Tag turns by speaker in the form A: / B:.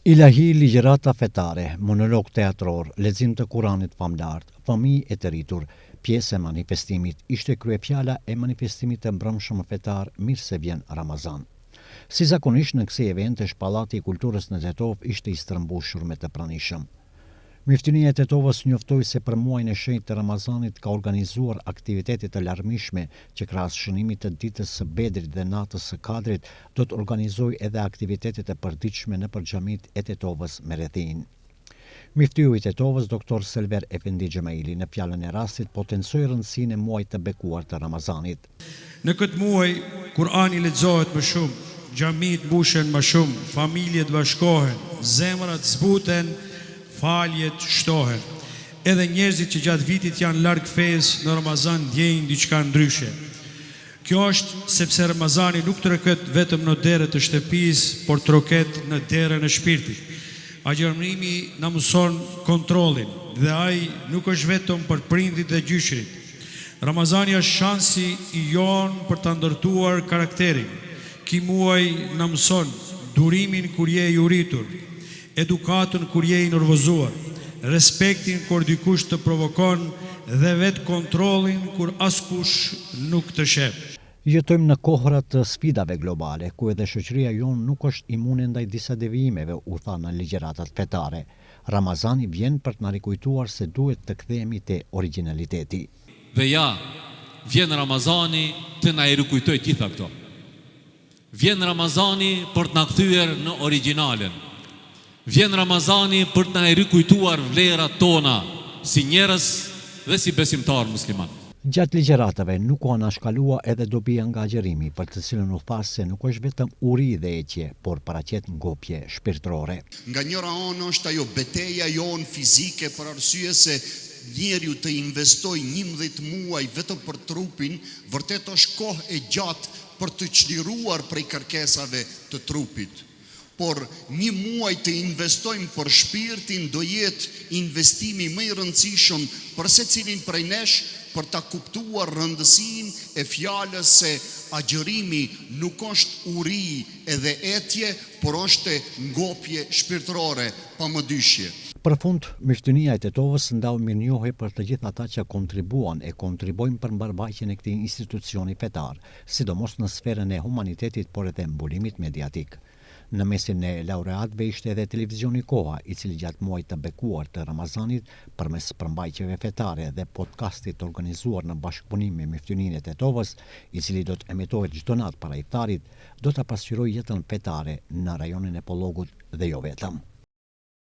A: Ilahi, ligjërata fetare, monolog teatror, lexim të Kuranit famlar, fëmijë e të rritur, pjesë e manifestimit, ishte kryefjala e manifestimit të mbrëmshëm fetar Mirë se vjen Ramazan. Si zakonisht në kësaj evente, Pallati i Kulturës në Tetov ishte i strëmbushur me të pranishëm. Miftinia e Tetovës njoftoi se për muajin e shenjtë të Ramazanit ka organizuar aktivitete të larmishme që krahas shënimit të ditës së Bedrit dhe natës së Kadrit do të organizojë edhe aktivitete të përditshme nëpër xhamitë e Tetovës me rrethin. Miftiu i Tetovës, Dr. Selver Efendi Xhemaili, në fjalën e rastit potencoi rëndësinë e muajit të bekuar të Ramazanit.
B: Në këtë muaj Kurani lexohet më shumë, xhamit mbushen më shumë, familjet bashkohen, zemrat zbuten, faljet shtohen. Edhe njerëzit që gjatë vitit janë larg fesë në Ramazan ndjejnë diçka ndryshe. Kjo është sepse Ramazani nuk troket vetëm në derët e shtëpisë, por troket në derën e shpirtit. Agjërimi na mëson kontrollin dhe ai nuk është vetëm për prindit dhe gjyshrit. Ramazani është shansi i jon për ta ndërtuar karakterin. Ky muaj na mëson durimin kur je i uritur, edukatën kur je i nervozuar, respektin kur dikush të provokon dhe vetë kontrollin kur askush nuk të sheh.
A: Jetojmë në kohra të sfidave globale, ku edhe shoqëria jonë nuk është imune ndaj disa devijimeve, u tha në ligjëratat fetare. Ramazani vjen për të na rikujtuar se duhet të kthehemi te origjinaliteti.
C: Dhe ja, vjen Ramazani të na i rikujtoj gjitha këto. Vjen Ramazani për të na kthyer në origjinalen. Vjen Ramazani për të na i rikujtuar vlerat tona si njerëz dhe si besimtar musliman.
A: Gjatë ligjëratave nuk u anashkalua edhe dobia nga agjërimi, për të cilën u tha se nuk është vetëm uri dhe ecje, por paraqet ngopje shpirtërore.
D: Nga njëra anë është ajo betejë jonë fizike për arsye se njeriu të investoj 11 muaj vetëm për trupin, vërtet është kohë e gjatë për të çliruar prej kërkesave të trupit. Por një muaj të investojmë për shpirtin do jetë investimi më i rëndësishëm për secilin prej nesh për ta kuptuar rëndësinë e fjalës se agjërimi nuk është uri edhe etje, por është ngopje shpirtërore, pamodyshje.
A: Përfund, Miftinia e Tetovës ndau mirënjohje për të gjithë ata që kontribuan e kontribojnë për mbarvajtjen e këtij institucioni fetar, sidomos në sferën e humanitetit, por edhe mbulimit mediatik. Në mesin e laureatëve ishte edhe televizioni Koha, i cili gjatë muajit të bekuar të Ramazanit, përmes përmbajtjeve fetare dhe podcastit organizuar në bashkëpunim me Miftininë e Tetovës, i cili do të emitohet çdo natë para iftarit, do ta pasqyrojë jetën fetare në rajonin e Pollogut dhe jo vetëm.